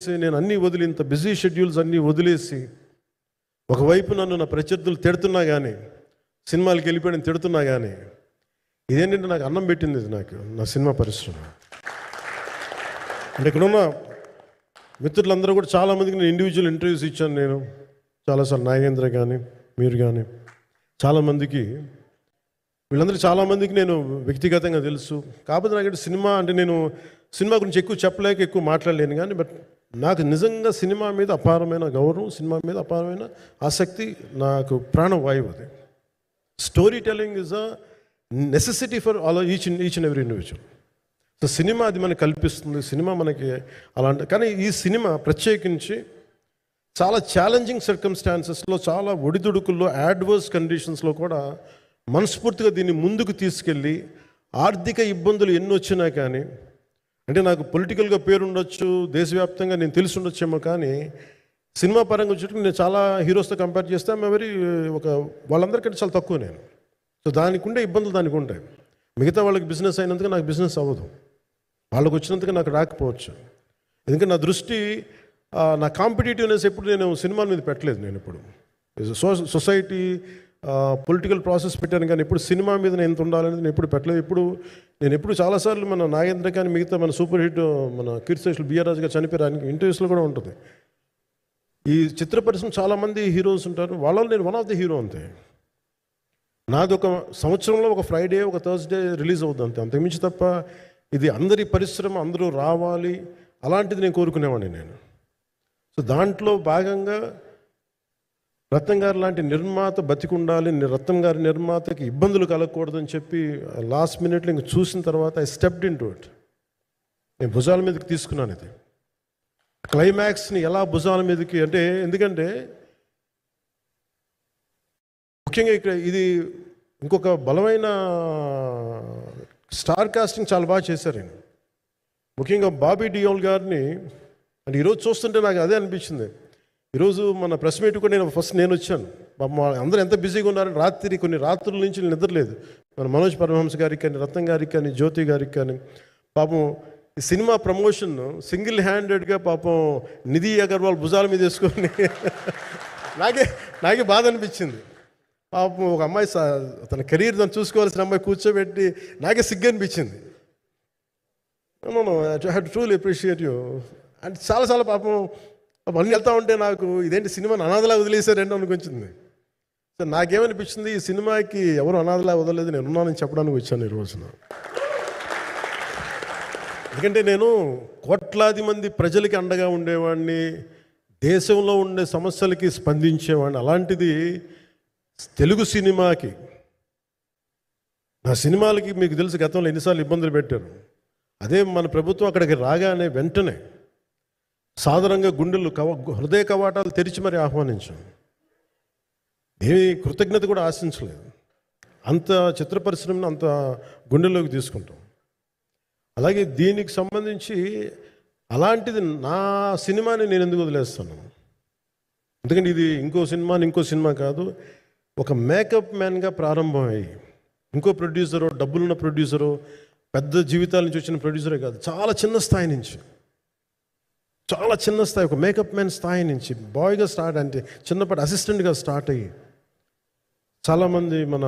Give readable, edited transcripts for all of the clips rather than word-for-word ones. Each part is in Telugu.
నేను అన్నీ వదిలి, ఇంత బిజీ షెడ్యూల్స్ అన్నీ వదిలేసి, ఒకవైపు నన్ను నా ప్రత్యర్థులు తిడుతున్నా కానీ, సినిమాలకి వెళ్ళిపోయిన తిడుతున్నా కానీ, ఇదేంటంటే నాకు అన్నం పెట్టింది ఇది నాకు నా సినిమా పరిశ్రమ. అంటే ఇక్కడున్న మిత్రులందరూ కూడా చాలామందికి నేను ఇండివిజువల్ ఇంటర్వ్యూస్ ఇచ్చాను. నేను చాలాసార్లు నాగేంద్ర కానీ మీరు కానీ చాలామందికి, వీళ్ళందరూ చాలామందికి నేను వ్యక్తిగతంగా తెలుసు. కాకపోతే నాకు సినిమా అంటే నేను సినిమా గురించి ఎక్కువ చెప్పలేక ఎక్కువ మాట్లాడలేను కానీ, బట్ నాకు నిజంగా సినిమా మీద అపారమైన గౌరవం, సినిమా మీద అపారమైన ఆసక్తి, నాకు ప్రాణవాయువు అది. Story telling is a necessity for all each and every individual. So cinema అది మనకు కల్పిస్తుంది, సినిమా మనకి అలాంటి. కానీ ఈ సినిమా ప్రత్యేకించి చాలా ఛాలెంజింగ్ సర్కమ్స్టాన్సెస్లో, చాలా ఒడిదుడుకుల్లో, యాడ్వర్స్ కండిషన్స్లో కూడా మనస్ఫూర్తిగా దీన్ని ముందుకు తీసుకెళ్ళి, ఆర్థిక ఇబ్బందులు ఎన్ని వచ్చినా కానీ, అంటే నాకు పొలిటికల్గా పేరు ఉండొచ్చు, దేశవ్యాప్తంగా నేను తెలిసి ఉండొచ్చేమో, కానీ సినిమా పరంగా వచ్చేటప్పుడు నేను చాలా హీరోస్తో కంపేర్ చేస్తే వెరీ వాళ్ళందరికంటే చాలా తక్కువ నేను. సో దానికి ఉండే ఇబ్బందులు దానికి ఉంటాయి. మిగతా వాళ్ళకి బిజినెస్ అయినందుకు నాకు బిజినెస్ అవ్వదు, వాళ్ళకి వచ్చినందుకు నాకు రాకపోవచ్చు. ఎందుకంటే నా దృష్టి, నా కాంపిటేటివ్నెస్ ఎప్పుడు నేను సినిమాల మీద పెట్టలేదు. నేను ఇప్పుడు సొసైటీ పొలిటికల్ ప్రాసెస్ పెట్టాను, కానీ ఇప్పుడు సినిమా మీద నేను ఎంత ఉండాలనేది నేను ఎప్పుడు పెట్టలేదు. నేను ఎప్పుడు చాలాసార్లు మన నాగేంద్ర కానీ మిగతా మన సూపర్ హిట్ మన కీర్తిశేషులు బిఆర్ రాజు గారు చనిపోయారు, ఇంటర్వ్యూస్లో కూడా ఉంటుంది. ఈ చిత్ర పరిశ్రమ చాలామంది హీరోస్ ఉంటారు, వాళ్ళలో నేను వన్ ఆఫ్ ది హీరో అంతే. నాది ఒక సంవత్సరంలో ఒక ఫ్రైడే, ఒక థర్స్డే రిలీజ్ అవుతుంది అంతే, అంతకుమించి తప్ప ఇది అందరి పరిశ్రమ, అందరూ రావాలి అలాంటిది నేను కోరుకునేవాడిని నేను. సో దాంట్లో భాగంగా రత్నం గారు లాంటి నిర్మాత బతికుండాలి, రత్నం గారి నిర్మాతకి ఇబ్బందులు కలగకూడదని చెప్పి లాస్ట్ మినిట్లో ఇంక చూసిన తర్వాత I stepped in to it. నేను భుజాల మీదకి తీసుకున్నాను ఇది. క్లైమాక్స్ని ఎలా భుజాల మీదకి అంటే, ఎందుకంటే ముఖ్యంగా ఇక్కడ ఇది ఇంకొక బలమైన స్టార్ కాస్టింగ్ చాలా బాగా చేశారు ఆయన. ముఖ్యంగా బాబీ డియోల్ గారిని అంటే ఈరోజు చూస్తుంటే నాకు అదే అనిపించింది. ఈరోజు మన ప్రెస్ మీట్ కూడా నేను వచ్చాను. అందరూ ఎంత బిజీగా ఉన్నారని కొన్ని రాత్రుల నుంచి నిద్రలేదు. మన మనోజ్ పరమహంస గారికి కానీ, రత్నం గారికి కానీ, జ్యోతి గారికి కానీ, పాపం ఈ సినిమా ప్రమోషన్ సింగిల్ హ్యాండెడ్గా పాపం నిధి అగర్వాల్ భుజాల మీద వేసుకొని నాకే బాధ అనిపించింది. పాపం ఒక అమ్మాయి తన కెరీర్ తను చూసుకోవాల్సిన అమ్మాయి కూర్చోబెట్టి నాకే సిగ్గు అనిపించింది. I have to truly appreciate you. అంటే చాలా పాపం అన్నీ వెళ్తూ ఉంటే నాకు ఇదేంటి సినిమాని అనాథలా వదిలేశారంటే అనిపించింది. సో నాకేమనిపించింది, ఈ సినిమాకి ఎవరు అనాథలా వదలలేదు, నేను ఉన్నానని చెప్పడానికి వచ్చాను ఈ రోజున. ఎందుకంటే నేను కోట్లాది మంది ప్రజలకి అండగా ఉండేవాడిని, దేశంలో ఉండే సమస్యలకి స్పందించేవాడిని. అలాంటిది తెలుగు సినిమాకి, నా సినిమాలకి మీకు తెలుసు గతంలో ఎన్నిసార్లు ఇబ్బందులు పెట్టారు. అదే మన ప్రభుత్వం అక్కడికి రాగానే వెంటనే సాధారణంగా హృదయ కవాటాలు తెరిచి మరి ఆహ్వానించాం. ఏమి కృతజ్ఞత కూడా ఆశించలేదు. అంత చిత్ర పరిశ్రమను అంత గుండెల్లోకి తీసుకుంటాం. అలాగే దీనికి సంబంధించి అలాంటిది నా సినిమాని నేను ఎందుకు వదిలేస్తాను? ఎందుకంటే ఇది ఇంకో సినిమా కాదు, ఒక మేకప్ మ్యాన్గా ప్రారంభమయ్యి ఇంకో ప్రొడ్యూసరో, డబ్బులున్న ప్రొడ్యూసరో, పెద్ద జీవితాల నుంచి వచ్చిన ప్రొడ్యూసరే కాదు, చాలా చిన్న స్థాయి నుంచి, ఒక మేకప్ మ్యాన్ స్థాయి నుంచి బాయ్గా స్టార్ట్, అంటే చిన్నపాటి అసిస్టెంట్గా స్టార్ట్ అయ్యి చాలామంది మన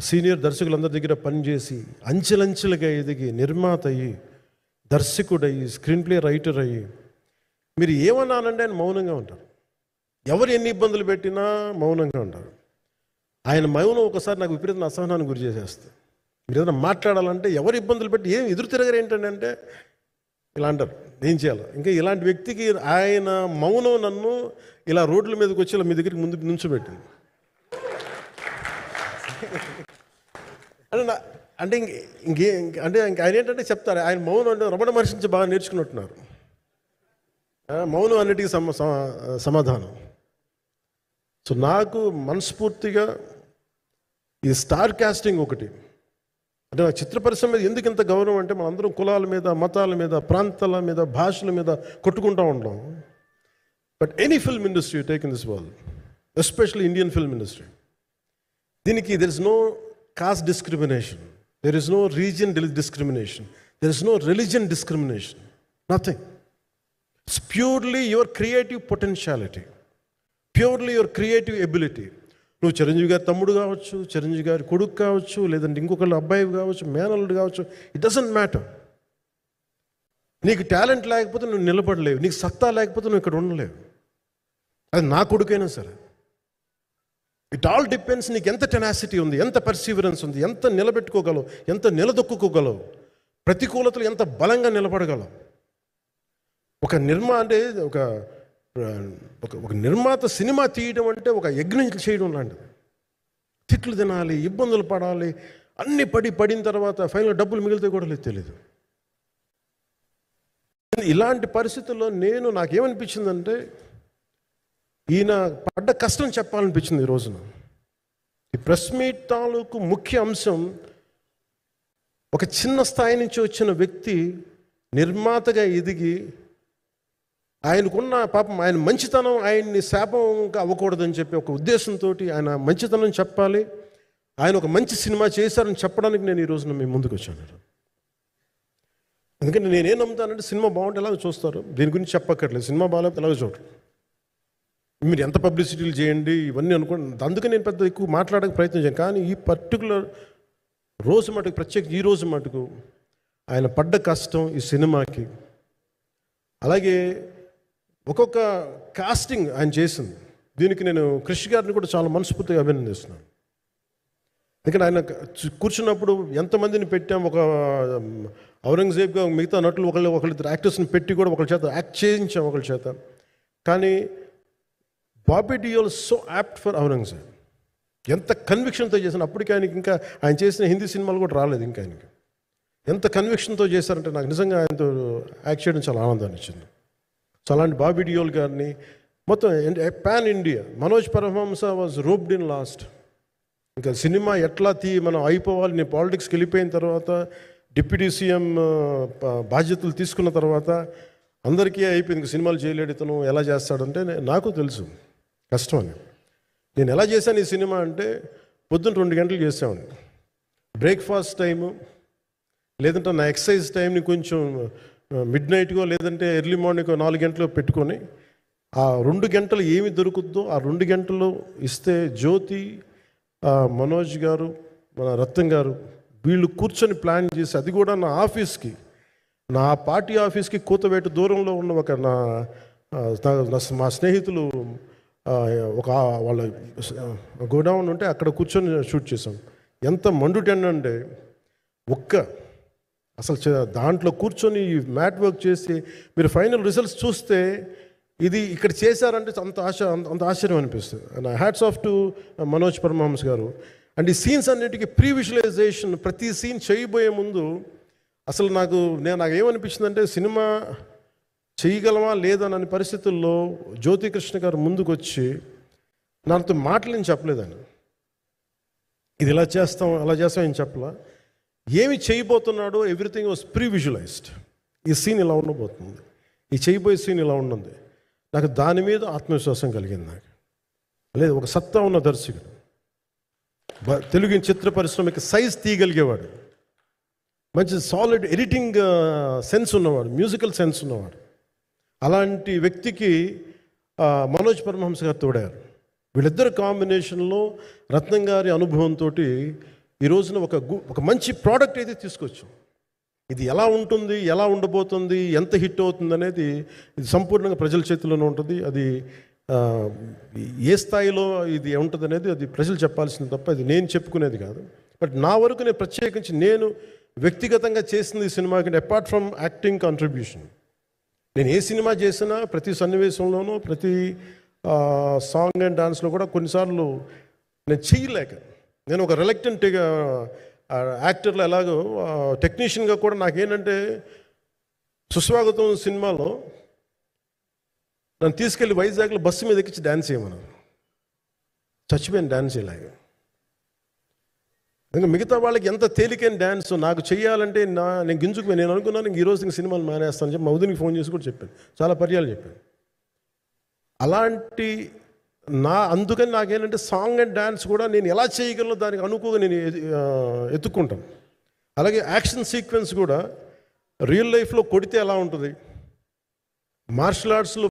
సీనియర్ దర్శకులందరి దగ్గర పనిచేసి అంచెలంచెలుగా ఎదిగి నిర్మాత అయ్యి, దర్శకుడయ్యి, స్క్రీన్ ప్లే రైటర్ అయ్యి, మీరు ఏమన్నానంటే ఆయన మౌనంగా ఉంటారు. ఎవరు ఎన్ని ఇబ్బందులు పెట్టినా మౌనంగా ఉంటారు. ఆయన మౌనం ఒకసారి నాకు విపరీతమైన అసహనానికి గురి చేసేస్తుంది. మీరు ఏదైనా మాట్లాడాలంటే ఎవరు ఇబ్బందులు పెట్టి ఏం ఎదురు తిరగరు ఏంటంటే ఇలా అంటారు, ఏం చేయాలి. ఇంకా ఇలాంటి వ్యక్తికి ఆయన మౌనం నన్ను ఇలా రోడ్ల మీదకి వచ్చి ఇలా మీ దగ్గరికి ముందు నుంచోబెట్టింది. అంటే ఆయన ఏంటంటే చెప్తారు, ఆయన మౌనం అంటే రమణ మహర్షి నుంచి బాగా నేర్చుకున్నట్టున్నారు. మౌనం అన్నిటికీ సమాధానం. సో నాకు మనస్ఫూర్తిగా ఈ స్టార్ కాస్టింగ్ ఒకటి, అంటే నాకు చిత్ర పరిశ్రమ మీద ఎందుకు ఇంత గౌరవం అంటే, మనందరం కులాల మీద, మతాల మీద, ప్రాంతాల మీద, భాషల మీద కొట్టుకుంటూ ఉంటాం. But any film industry take in this world, especially Indian film industry, దీనికి there is no caste discrimination, there is no region discrimination, there is no religion discrimination, nothing. It's purely your creative potentiality, purely your creative ability. నువ్వు చిరంజీవి గారి తమ్ముడు కావచ్చు, చిరంజీవి గారి కొడుకు కావచ్చు, లేదంటే ఇంకొకళ్ళు అబ్బాయి కావచ్చు, మేనల్లుడు కావచ్చు, ఇట్ డజంట్ మ్యాటర్. నీకు టాలెంట్ లేకపోతే నువ్వు నిలబడలేవు, నీకు సత్తా లేకపోతే నువ్వు ఇక్కడ ఉండలేవు. అది నా కొడుకైనా సరే. ఇట్ ఆల్ డిపెండ్స్ నీకు ఎంత టెనాసిటీ ఉంది, ఎంత పర్సీవరెన్స్ ఉంది, ఎంత నిలబెట్టుకోగలవు, ఎంత నిలదొక్కుకోగలవు, ప్రతికూలతలు ఎంత బలంగా నిలబడగలవు. ఒక నిర్మాత సినిమా తీయడం అంటే ఒక యజ్ఞం చేయడం లాంటిది. తిట్లు తినాలి, ఇబ్బందులు పడాలి, అన్ని పడిన తర్వాత ఫైనల్ డబ్బులు మిగిలితే కూడా లేదు తెలియదు. ఇలాంటి పరిస్థితుల్లో నాకేమనిపించిందంటే ఈయన పడ్డ కష్టం చెప్పాలనిపించింది ఈ రోజున. ఈ ప్రెస్ మీట్ తాలూకు ముఖ్య అంశం, ఒక చిన్న స్థాయి నుంచి వచ్చిన వ్యక్తి నిర్మాతగా ఎదిగి ఆయనకున్న పాపం, ఆయన మంచితనం ఆయన్ని శాపంగా అవ్వకూడదని చెప్పి ఒక ఉద్దేశంతో ఆయన మంచితనం చెప్పాలి, ఆయన ఒక మంచి సినిమా చేశారని చెప్పడానికి నేను ఈ రోజున మీ ముందుకు వచ్చాను. ఎందుకంటే నేనేం నమ్ముతానంటే సినిమా బాగుంటే ఎలాగో చూస్తారు, దీని గురించి చెప్పక్కర్లేదు. సినిమా బాగాలేకపోతే ఎలాగో చూడరు, మీరు ఎంత పబ్లిసిటీలు చేయండి ఇవన్నీ అనుకోండి. అందుకే నేను పెద్ద ఎక్కువ మాట్లాడక ప్రయత్నం చేయను. కానీ ఈ పర్టికులర్ రోజు మటుకు, ప్రత్యేక ఈ రోజు మటుకు ఆయన పడ్డ కష్టం ఈ సినిమాకి, అలాగే ఒక్కొక్క కాస్టింగ్ ఆయన చేసింది, దీనికి నేను క్రిష్ గారిని కూడా చాలా మనస్ఫూర్తిగా అభినందిస్తున్నాను. ఎందుకంటే ఆయన కూర్చున్నప్పుడు ఎంతమందిని పెట్టాం, ఒక ఔరంగజేబ్గా మిగతా నటులు ఒకళ్ళిద్దరు యాక్టర్స్ని పెట్టి కూడా ఒకళ్ళ చేత యాక్ట్ చేయించాం ఒకళ్ళ చేత. కానీ Bobby Deol so apt for Aurangzeb, ఎంత కన్విక్షన్తో చేశాను. అప్పటికి ఆయనకి ఇంకా ఆయన చేసిన హిందీ సినిమాలు కూడా రాలేదు ఇంకా ఆయనకి. ఎంత కన్విక్షన్తో చేశారంటే నాకు నిజంగా ఆయనతో యాక్ట్ చేయడం చాలా ఆనందాన్ని ఇచ్చింది. సో అలాంటి బాబీ డియోల్ గారిని మొత్తం pan India, Manoj Paramahamsa was roped in last. ఇంకా సినిమా ఎట్లా మనం అయిపోవాలి, నేను పాలిటిక్స్కి వెళ్ళిపోయిన తర్వాత, డిప్యూటీ సీఎం బాధ్యతలు తీసుకున్న తర్వాత అందరికీ అయిపోయింది, ఇంకా సినిమాలు చేయలేడు ఇతను, ఎలా చేస్తాడంటే నాకు తెలుసు కష్టం అని. నేను ఎలా చేశాను ఈ సినిమా అంటే, పొద్దున్న 2 గంటలు చేసామని, బ్రేక్ఫాస్ట్ టైము, లేదంటే నా ఎక్సర్సైజ్ టైంని కొంచెం మిడ్ నైట్గో లేదంటే ఎర్లీ మార్నింగ్ 4 గంటలు పెట్టుకొని, ఆ 2 గంటలు ఏమి దొరుకుద్దో ఆ 2 గంటలు ఇస్తే జ్యోతి, మనోజ్ గారు, మన రత్నం గారు, వీళ్ళు కూర్చొని ప్లాన్ చేసి, అది కూడా నా ఆఫీస్కి, నా పార్టీ ఆఫీస్కి కూతవేటు దూరంలో ఉన్న ఒక మా స్నేహితులు ఒక వాళ్ళ గోడౌన్ ఉంటే అక్కడ కూర్చొని షూట్ చేసాం. ఎంత మండుటెండ అంటే అసలు దాంట్లో కూర్చొని మ్యాట్ వర్క్ చేసి మీరు ఫైనల్ రిజల్ట్స్ చూస్తే ఇది ఇక్కడ చేశారంటే అంత ఆశ్చర్యం అనిపిస్తుంది. And hats off to Manoj Paramahamsa garu. And ఈ సీన్స్ అన్నిటికీ ప్రీ విజువలైజేషన్, ప్రతి సీన్ చేయబోయే ముందు అసలు నాకేమనిపించిందంటే సినిమా చేయగలమా లేదా అనే పరిస్థితుల్లో జ్యోతికృష్ణ గారు ముందుకు వచ్చి నాతో మాటలు నేను చెప్పలేదని, ఇది ఇలా చేస్తాం అలా చేస్తాం ఏం చెప్పలా, ఏమి చేయబోతున్నాడో ఎవ్రీథింగ్ వాజ్ ప్రీ విజువలైజ్డ్. ఈ సీన్ ఇలా ఉండబోతుంది, ఈ చేయబోయే సీన్ ఇలా ఉన్నది. నాకు దాని మీద ఆత్మవిశ్వాసం కలిగింది. నాకు లేదు, ఒక సత్తా ఉన్న దర్శకుడు, తెలుగు చిత్ర పరిశ్రమకి సైజ్ తీయగలిగేవాడు, మంచి సాలిడ్ ఎడిటింగ్ సెన్స్ ఉన్నవాడు, మ్యూజికల్ సెన్స్ ఉన్నవాడు. అలాంటి వ్యక్తికి మనోజ్ పరమహంస గారు తోడారు. వీళ్ళిద్దరు కాంబినేషన్లో రత్నం గారి అనుభవంతో ఈ రోజున ఒక మంచి ప్రోడక్ట్ అయితే తీసుకొచ్చాం. ఇది ఎలా ఉంటుంది, ఎలా ఉండబోతుంది, ఎంత హిట్ అవుతుంది అనేది ఇది సంపూర్ణంగా ప్రజల చేతిలోనే ఉంటుంది. అది ఏ స్థాయిలో ఇది ఉంటుంది అనేది అది ప్రజలు చెప్పాల్సింది తప్ప ఇది నేను చెప్పుకునేది కాదు. బట్ నా వరకు నేను ప్రత్యేకించి నేను వ్యక్తిగతంగా చేసింది ఈ సినిమాకి, అపార్ట్ ఫ్రమ్ యాక్టింగ్ కాంట్రిబ్యూషన్, నేను ఏ సినిమా చేసినా ప్రతి సన్నివేశంలోనూ ప్రతి సాంగ్ అండ్ డాన్స్లో కూడా కొన్నిసార్లు నేను చేయలేక, నేను ఒక రిలక్టెంట్గా యాక్టర్లో ఎలాగో టెక్నీషియన్గా కూడా నాకేంటంటే, సుస్వాగతం సినిమాలో నన్ను తీసుకెళ్ళి వైజాగ్లో బస్సు మీద ఎక్కించి డ్యాన్స్ చేయమన్నారు. చచ్చిపోయాను డ్యాన్స్ చేయలేక. ఇంకా మిగతా వాళ్ళకి ఎంత తేలికైన డ్యాన్స్ నాకు చేయాలంటే నేను గింజుకుపోయి నేను అనుకున్నాను ఇంక ఈరోజు ఇంక సినిమాలు మానేస్తాను చెప్పి మౌదునికి ఫోన్ చేసి కూడా చెప్పాను, చాలా పర్యాలు చెప్పాను. అలాంటి అందుకని నాకేంటంటే సాంగ్ అండ్ డ్యాన్స్ కూడా నేను ఎలా చేయగలను దానికి అనుకోగా నేను ఎత్తుక్కుంటాను. అలాగే యాక్షన్ సీక్వెన్స్ కూడా రియల్ లైఫ్లో కొడితే ఎలా ఉంటుంది, మార్షల్ ఆర్ట్స్లో